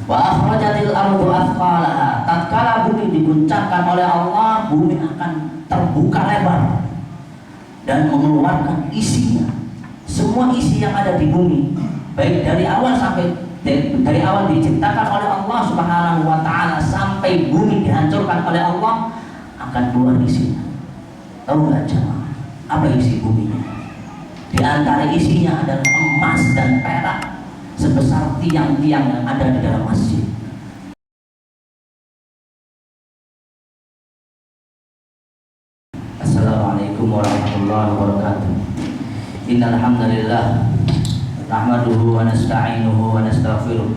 Wa akhrajatil ardu athqalaha. Tatkala bumi diguncangkan oleh Allah, bumi akan terbuka lebar dan mengeluarkan isinya. Semua isi yang ada di bumi, baik dari awal diciptakan oleh Allah Subhanahu wa taala sampai bumi dihancurkan oleh Allah, akan keluar isinya. Tahu nggak jemaah? Apa isi buminya? Di antara isinya adalah emas dan perak sebesar tiang-tiang yang ada di dalam masjid. Assalamualaikum warahmatullahi wabarakatuh. Innal hamdalillah nahmaduhu wa nasta'inuhu wa nastaghfiruh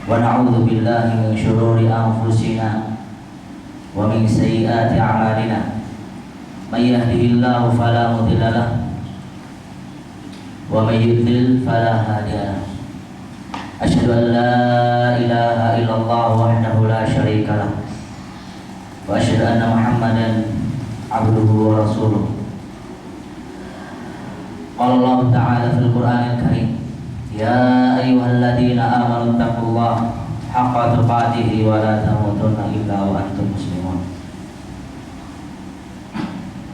wa na'udzu billahi min shururi anfusina wa min sayyiati a'malina. May yahdihillahu fala mudilla lahu wa may yudlil fala hadiya lahu. Asyhadu an la ilaha illallah wahdahu la syarika lahu wa asyhadu anna Muhammadan abduhu wa rasuluh. Qala Allah ta'ala fil Qur'anil Karim, ya ayyuhalladzina amanu taqullaha haqqa tuqatih wa la tamutunna illa wa antum muslimun.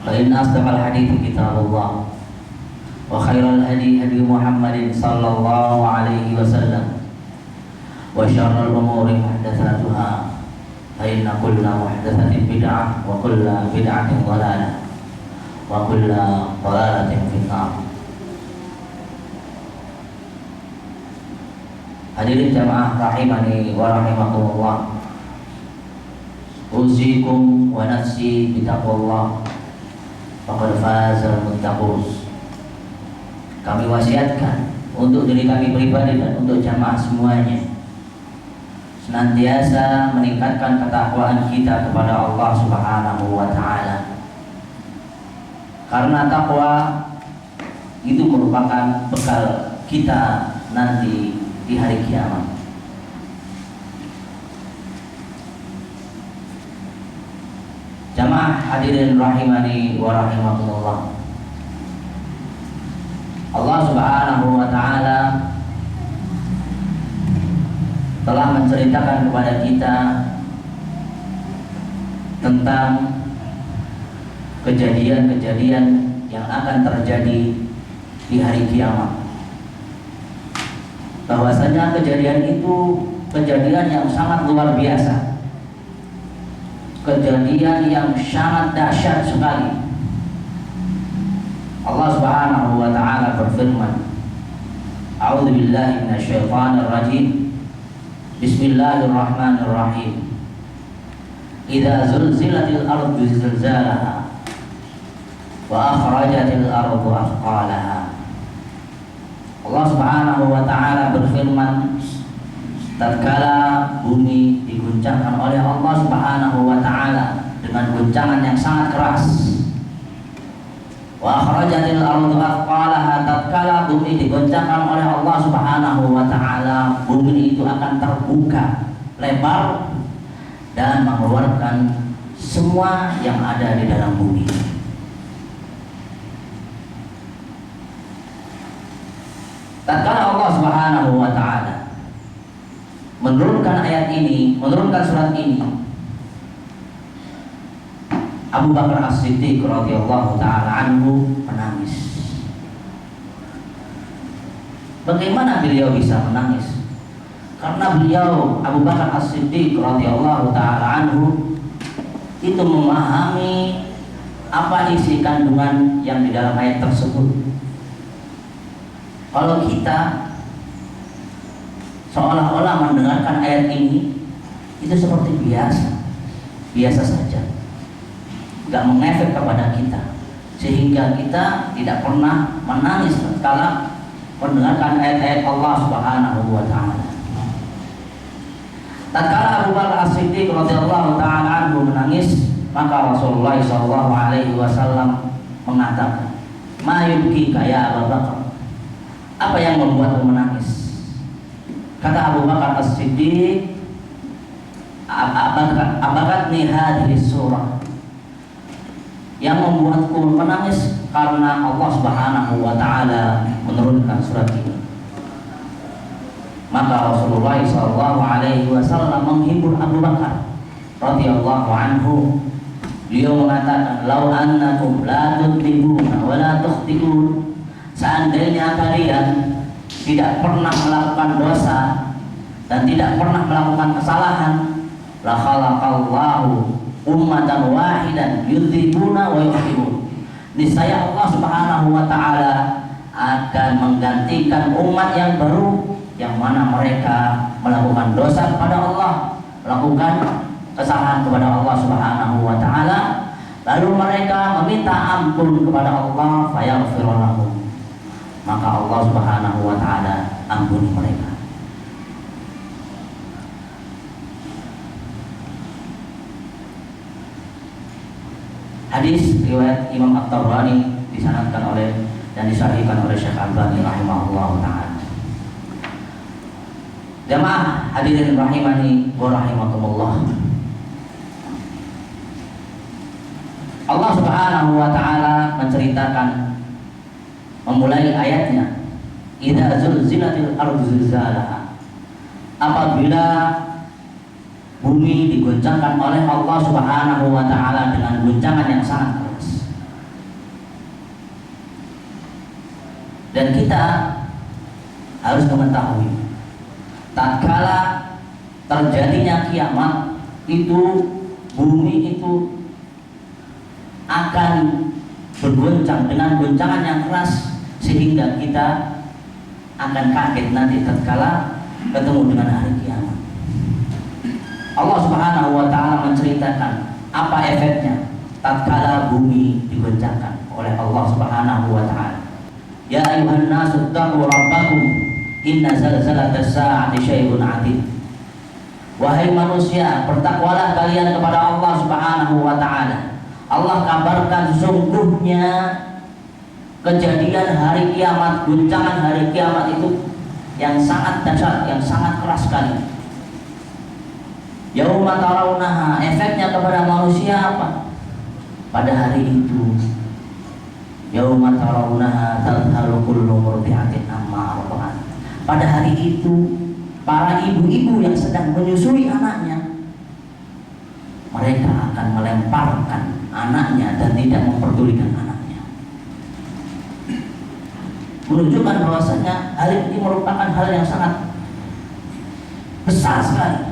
Fa inna asdaqal hadithi kitabullah wa khairal hadi hadi Muhammadin sallallahu alaihi wasallam wa syarrul umuri muhdatsatuha fa inna kulla muhdatsatin bid'ah wa kulla bid'atin dhalalah wa kulla dhalalatin finnar. Hadirin jamaah rahimani wa rahimakumullah, uzikum wa nafsi bitaqwallah faqad fazal muttaqun. Kami wasiatkan untuk diri kami pribadi dan untuk jamaah semuanya, senantiasa meningkatkan ketakwaan kita kepada Allah Subhanahu wa taala. Karena takwa itu merupakan bekal kita nanti di hari kiamat. Jamaah hadirin rahimani wa rahimakumullah, Allah Subhanahu wa taala telah menceritakan kepada kita tentang kejadian-kejadian yang akan terjadi di hari kiamat. Bahwasanya kejadian itu kejadian yang sangat luar biasa, kejadian yang sangat dahsyat sekali. Allah Subhanahu wa taala berfirman, A'udzu billahi minasyaitonir rajim. Bismillahirrahmanirrahim. Idza zulzilatil ardu zilzalaha wa akhrajatil ardu athqalaha. Allah Subhanahu wa taala berfirman, tatkala bumi diguncangkan oleh Allah Subhanahu wa taala dengan guncangan yang sangat keras. Wa akhrajatil ardu athqalaha, tatkala bumi digoncangkan oleh Allah Subhanahu wa taala, bumi itu akan terbuka lebar dan mengeluarkan semua yang ada di dalam bumi. Tatkala Allah Subhanahu wa taala menurunkan ayat ini, menurunkan surat ini, Abu Bakar As-Siddiq radhiyallahu taala anhu menangis. Bagaimana beliau bisa menangis? Karena beliau, Abu Bakar As-Siddiq radhiyallahu taala anhu, itu memahami apa isi kandungan yang di dalam ayat tersebut. Kalau kita seolah-olah mendengarkan ayat ini, itu seperti biasa saja, gak mengefek kepada kita, sehingga kita tidak pernah menangis tatkala mendengarkan ayat-ayat Allah Subhanahu wa taala. Tatkala Abu Bakar As-Siddiq radhiyallahu taala anhu menangis, maka Rasulullah sallallahu alaihi wasallam mengatakan, "Ma yubkika ya Abu Bakar?" Apa yang membuatmu menangis? Kata Abu Bakar As-Siddiq, "Abakatni hadhihi surah." Yang membuatku menangis karena Allah Subhanahu wa taala menurunkan surat ini. Maka Rasulullah SAW menghibur Abu Bakar radhiyallahu anhu. Beliau mengatakan, "Lau annakum la tudribuna wa la tukhtiun." Seandainya kalian tidak pernah melakukan dosa dan tidak pernah melakukan kesalahan, la khalaqallahu ummatan wahidan yudhibuna wa yuhibun. Niscaya Allah Subhanahu wa taala akan menggantikan umat yang baru yang mana mereka melakukan dosa kepada Allah, melakukan kesalahan kepada Allah Subhanahu wa taala, lalu mereka meminta ampun kepada Allah, fayaghfir lahum, maka Allah Subhanahu wa taala ampuni mereka. Hadis riwayat Imam At-Tabrani disanadkan oleh dan disahihkan oleh Syekh Albani rahimahullah taala. Jamaah hadirin rahimani wa rahimakumullah. Allah Subhanahu wa taala menceritakan memulai ayatnya, idza zulzilatil ardu zilzalaha, apabila bumi digoncangkan oleh Allah Subhanahu wa taala dengan goncangan yang sangat keras. Dan kita harus mengetahui, tatkala terjadinya kiamat itu, bumi itu akan bergoncang dengan goncangan yang keras, sehingga kita akan kaget nanti tatkala ketemu dengan hari kiamat. Allah Subhanahu wa taala menceritakan apa efeknya tatkala bumi digoncangkan oleh Allah Subhanahu wa taala. Ya ayuhan nasu taqu rabbakum inna zalzalatas saa'ati syai'un 'adzim. Wahai manusia, bertakwalah kalian kepada Allah Subhanahu wa taala. Allah kabarkan sesungguhnya kejadian hari kiamat, guncangan hari kiamat itu yang sangat dahsyat, yang sangat keras sekali. Yauma tarawunaha, efeknya kepada manusia apa? Pada hari itu, yauma tarawunaha tadhhalu kullu murdi'atin amma arda'at. Pada hari itu, para ibu-ibu yang sedang menyusui anaknya, mereka akan melemparkan anaknya dan tidak memperdulikan anaknya, menunjukkan bahwasanya hal ini merupakan hal yang sangat besar sekali.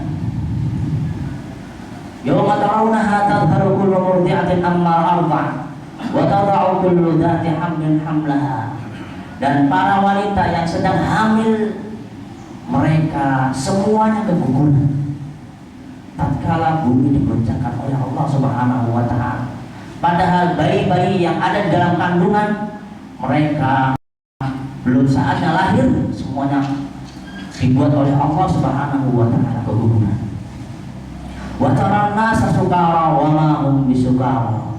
Yauma tarawunaha tadhhalu kullu murdi'atin amma arda'at wa tada'u kullu dhati hamlin hamlaha. Dan para wanita yang sedang hamil, mereka semuanya keguguran tatkala bumi digoncangkan oleh Allah Subhanahu wa taala. Padahal bayi-bayi yang ada di dalam kandungan mereka belum saatnya lahir, semuanya dibuat oleh Allah Subhanahu wa taala keguguran. Wa taran nasa sukara wa ma hum bisukara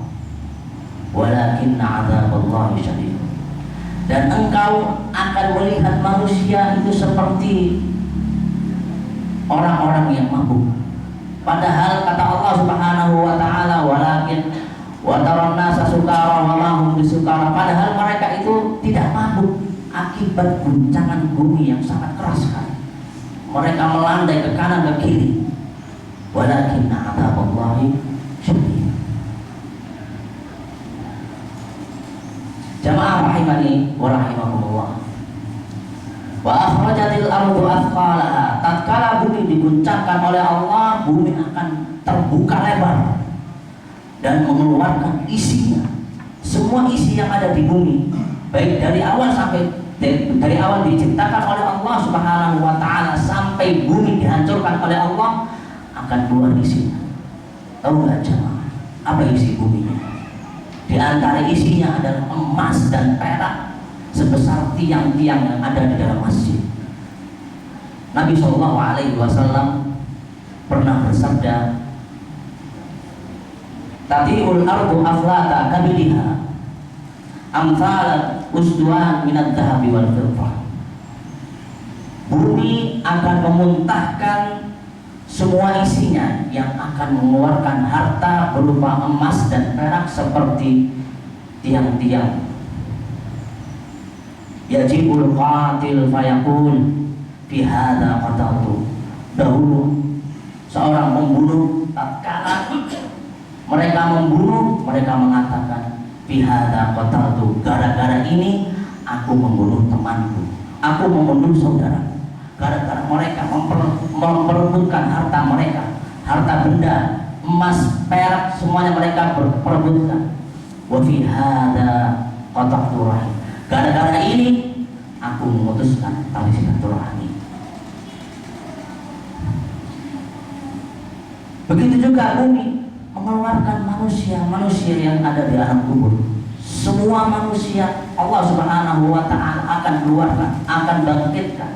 walakinna 'adzaballahi syadid. Dan engkau akan melihat manusia itu seperti orang-orang yang mabuk. Padahal kata Allah Subhanahu wa taala, walakin wa taran nasa sukara wa ma hum bisukara, padahal mereka itu tidak mabuk akibat guncangan bumi yang sangat keras sekali. Mereka melandai ke kanan ke kiri. Walakinna 'adzaballahi syadid. Jamaah rahimani wa rahimakumullah. Wa akhrajatil ardu athqalaha. Tatkala bumi diguncangkan oleh Allah, bumi akan terbuka lebar dan mengeluarkan isinya. Semua isi yang ada di bumi, baik dari awal diciptakan oleh Allah Subhanahu wa taala sampai bumi dihancurkan oleh Allah, akan keluar isinya. Tahu nggak jemaah apa isi buminya? Di antara isinya adalah emas dan perak sebesar tiang-tiang yang ada di dalam masjid. Nabi SAW pernah bersabda, "Tati'ul ardu aflata kabiliha amsalat usduan minad dhahabi wal fiddah." Bumi akan memuntahkan semua isinya yang akan mengeluarkan harta berupa emas dan perak seperti tiang-tiang. Yajibul qatil fayaqul, fi hadza qataltu. Dahulu seorang pembunuh tatkala mereka membunuh, mereka mengatakan fi hadza qataltu, gara-gara ini aku membunuh temanku, aku membunuh saudara. Gara-gara mereka memperebutkan harta mereka, harta benda, emas, perak, semuanya mereka perebutkan. Wa fi hadza qata'tu rahim, gara-gara ini aku memutuskan tali silaturahmi. Begitu juga bumi mengeluarkan manusia yang ada di alam kubur. Semua manusia Allah Subhanahu wa ta'ala akan keluarkan, akan bangkitkan,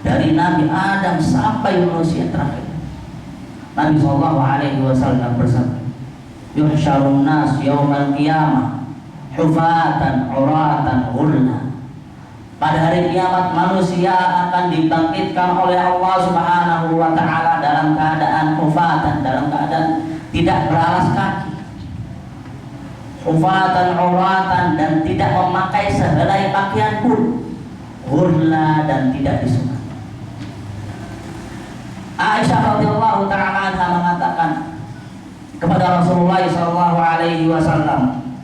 dari Nabi Adam sampai manusia terakhir. Nabi sallallahu alaihi wasallam bersabda, yuhsyarun nas yaumal qiyamah hufatan uratan ghurla. Pada hari kiamat manusia akan dibangkitkan oleh Allah Subhanahu wa ta'ala dalam keadaan hufatan, dalam keadaan tidak beralas kaki, hufatan uratan, dan tidak memakai sehelai pakaian pun, ghurla, dan tidak disunat. Aisyah radhiyallahu ta'ala anha mengatakan kepada Rasulullah sallallahu alaihi wasallam,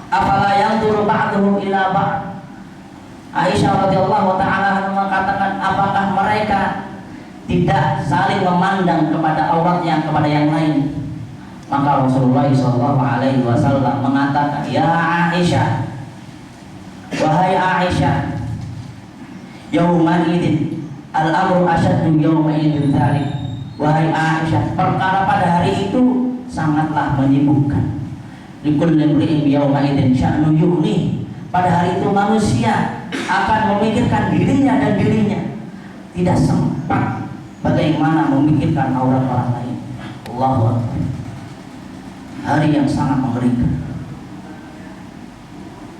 afala yanzuru ba'duhum ila ba'd. Aisyah radhiyallahu ta'ala mengatakan, apakah mereka tidak saling memandang kepada auratnya kepada yang lain? Maka Rasulullah sallallahu alaihi wasallam mengatakan, ya Aisyah, wahai Aisyah, yauma idzin al-amru asyaddu yauma idzin dzalik. Wahai Aisyah, perkara pada hari itu sangatlah menyibukkan. Likulli imri'in yauma idzin sya'nu yughni. Pada hari itu manusia akan memikirkan dirinya dan dirinya, tidak sempat bagaimana memikirkan aurat orang lain. Allahu Akbar. Hari yang sangat mengerikan.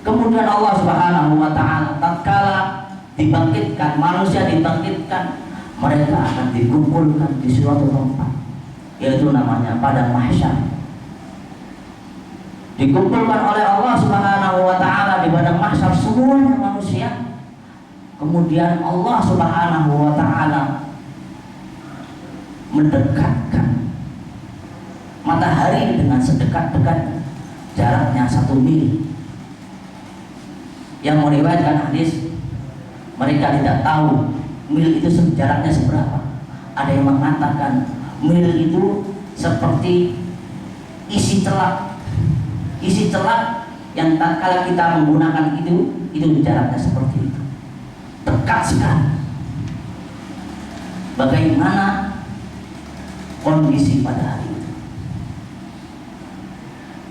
Kemudian Allah Subhanahu wa ta'ala tatkala dibangkitkan, manusia dibangkitkan, mereka akan dikumpulkan di suatu tempat, yaitu namanya padang mahsyar. Dikumpulkan oleh Allah Subhanahu wa ta'ala di padang mahsyar semuanya manusia. Kemudian Allah Subhanahu wa ta'ala mendekatkan matahari dengan sedekat-dekatnya, jaraknya 1 mil. Yang meriwayatkan hadis, mereka tidak tahu mil itu jaraknya seberapa. Ada yang mengatakan mil itu seperti isi celak. Isi celak yang tatkala kita menggunakan itu jaraknya seperti itu, dekat sekali. Bagaimana kondisi pada hari itu?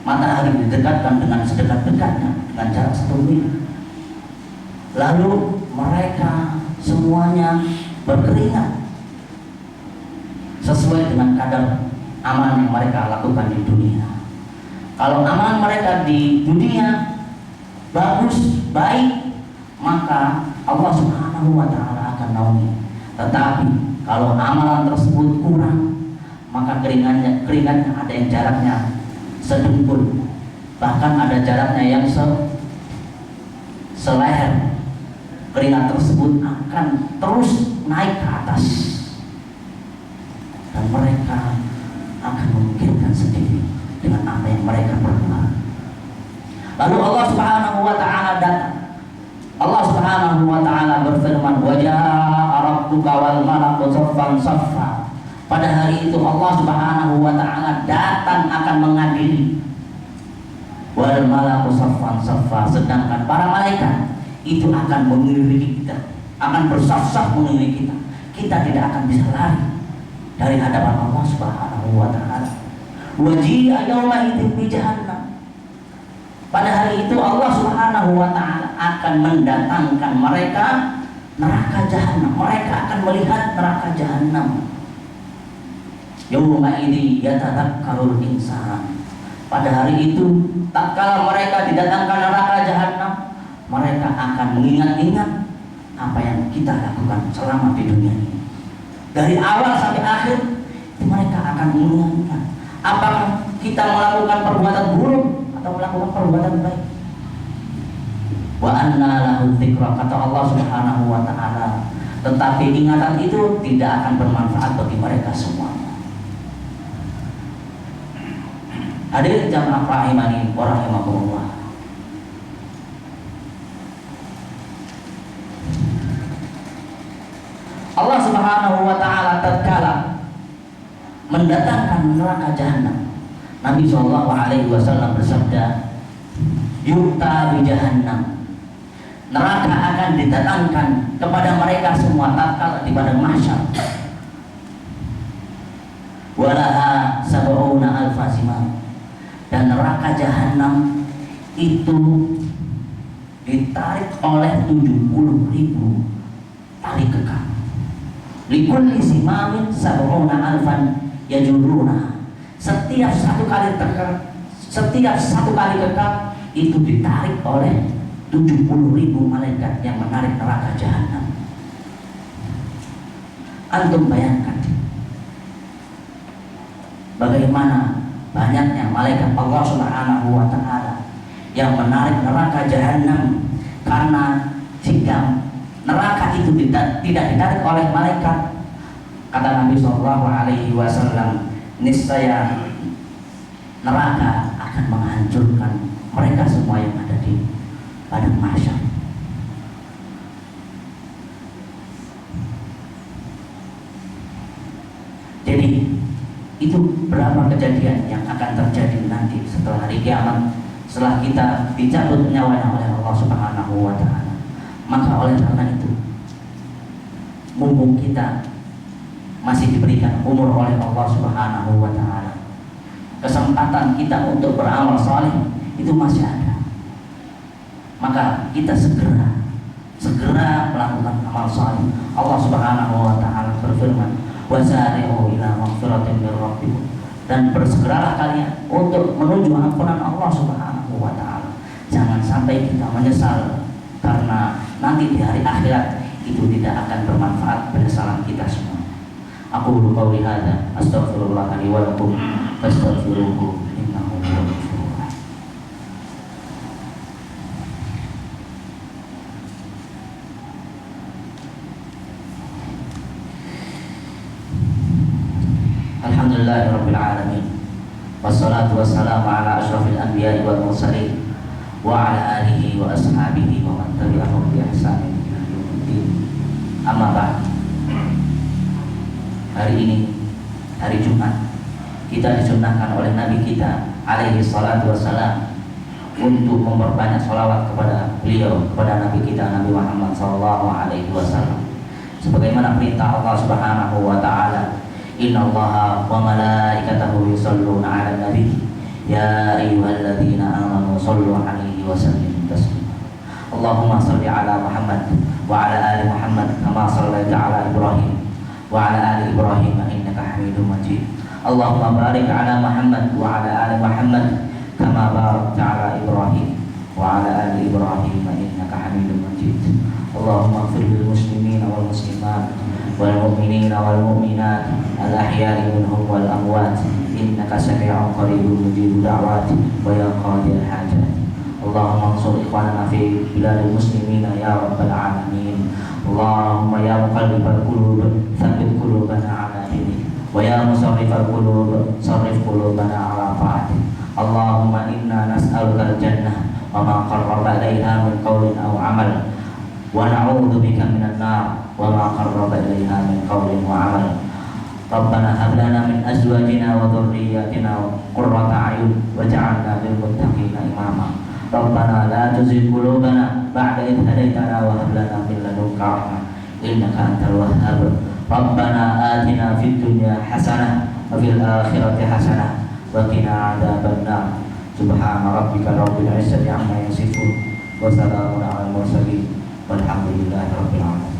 Matahari didekatkan dengan sedekat-dekatnya, dengan jarak 1 mil. Lalu mereka semuanya berkeringat sesuai dengan kadar amal yang mereka lakukan di dunia. Kalau amalan mereka di dunia bagus, baik, maka Allah Subhanahu wa ta'ala akan naungi. Tetapi kalau amalan tersebut kurang, maka keringatnya ada yang jaraknya sedengkul, bahkan ada jaraknya yang seleher. Keringat tersebut akan terus naik ke atas, dan mereka akan memikirkan sendiri dengan apa yang mereka perbuat. Lalu Allah Subhanahu wa ta'ala datang. Allah Subhanahu wa ta'ala berfirman, wa jaa'a rabbuka wal malaku saffan saffa. Pada hari itu Allah Subhanahu wa ta'ala datang akan mengadili. Wal malaku saffan saffa, sedangkan para malaikat itu akan mengelilingi kita, akan bersaf-saf mengelilingi kita. Kita tidak akan bisa lari dari hadapan Allah Subhanahu wa ta'ala. Waji'a yawma idzin bi jahannam. Pada hari itu Allah Subhanahu wa ta'ala akan mendatangkan mereka neraka jahanam. Mereka akan melihat neraka jahanam. Yawma idzi yatadzakkarul insan. Pada hari itu tatkala mereka didatangkan neraka jahanam, mereka akan mengingat-ingat apa yang kita lakukan selama di dunia ini. Dari awal sampai akhir mereka akan mengingat apakah kita melakukan perbuatan buruk atau melakukan perbuatan baik. Wa anna lahu dzikra, kata Allah Subhanahu wa taala, tetapi ingatan itu tidak akan bermanfaat bagi mereka semuanya. Hadirin jamaah rahimani wa rahimakumullah. Allah Subhanahu wa taala tatkala mendatangkan neraka jahanam, Nabi sallallahu alaihi wasallam bersabda, "Yu'ta bi jahannam." Neraka akan didatangkan kepada mereka semua tatkala di padang mahsyar. Walaha sab'una alfa zimam. Dan neraka jahanam itu ditarik oleh 70.000 tali kekang. Likulli simamin sab'una alfan yajuruna. Setiap satu kali kekang itu ditarik oleh 70.000 malaikat yang menarik neraka jahanam. Antum bayangkan bagaimana banyaknya malaikat Allah Subhanahu wa taala yang menarik neraka jahanam, karena jika neraka itu tidak ditarik oleh malaikat, kata Nabi sallallahu alaihi wasallam, niscaya neraka akan menghancurkan mereka semua yang ada di padang mahsyar. Jadi itu berapa kejadian yang akan terjadi nanti setelah hari kiamat, setelah kita dicabut nyawanya oleh Allah Subhanahu wa taala. Maka oleh karena itu, mumpung kita masih diberikan umur oleh Allah Subhanahu wa taala, kesempatan kita untuk beramal saleh itu masih ada. Maka kita segera melakukan amal saleh. Allah Subhanahu wa taala berfirman, "Wasari'u ila maghfiratin min rabbikum." Dan bersegeralah kalian untuk menuju ampunan Allah Subhanahu wa taala. Jangan sampai kita menyesal, karena nanti di hari akhirat itu tidak akan bermanfaat penyesalan kita semua. Aku qouli hadza astaghfirullah li wa lakum fastaghfiruhu innahu huwal ghafurur rahim. Alhamdulillahirabbil alamin. Wassalatu wassalamu ala asyrafil anbiya'i wal mursalin wa ala alihi wa ashabihi wa man tabi'ahum bi ihsanin ila yaumil. Amma ba'd. Hari ini hari Jumat, kita disunnahkan oleh Nabi kita alaihi salatu wassalam untuk memperbanyak sholawat kepada beliau, kepada Nabi kita Nabi Muhammad sallallahu alaihi wasallam. Sebagaimana perintah Allah Subhanahu wa taala, "Innallaha wa malaikatahu yusholluna 'alan nabi ya ayyuhalladzina amanu shollu 'alaihi wa sallimu taslima." Allahumma shalli 'ala Muhammad wa 'ala ali Muhammad kama shallaita 'ala Ibrahim wa 'ala ali Ibrahim innaka Hamidum Majid. Allahumma barik 'ala Muhammad wa 'ala ali Muhammad kama barakta 'ala Ibrahim wa 'ala ali Ibrahim innaka Hamidum Majid. Allahumma ighfir lil muslimina wal muslimat wal mu'minina wal mu'minat al ahya'i minhum wal amwat innaka sami'un qaribun mujibud da'wat wa ya qadil hajat. Allahumma ansur ikhwanana fi biladil muslimina ya rabbal alamin. Allahumma ya muqallibal qulub tsabbit qulubana ala dinik wa ya musarrifal qulub sarrif qulubana ala ta'atik. Allahumma inna nas'aluka al-jannah wa ma qarraba ilaiha min qawlin aw amal wa na'udzu bika minan nar wa ma qarraba ilaiha min qawlin wa amal. Rabbana hab lana min azwajina wa dhurriyyatina qurrata a'yun waj'alna lil muttaqina imama. Rabbana la tuzigh qulubana ba'da idh hadaytana wa hab lana min ladunka rahmah innaka antal wahhab. Rabbana atina fid dunya hasanah wa fil akhirati hasanah wa qina adzabannar. Subhana rabbika rabbil izzati amma yasifun wa salamun 'alal mursalin walhamdulillahi rabbil alamin.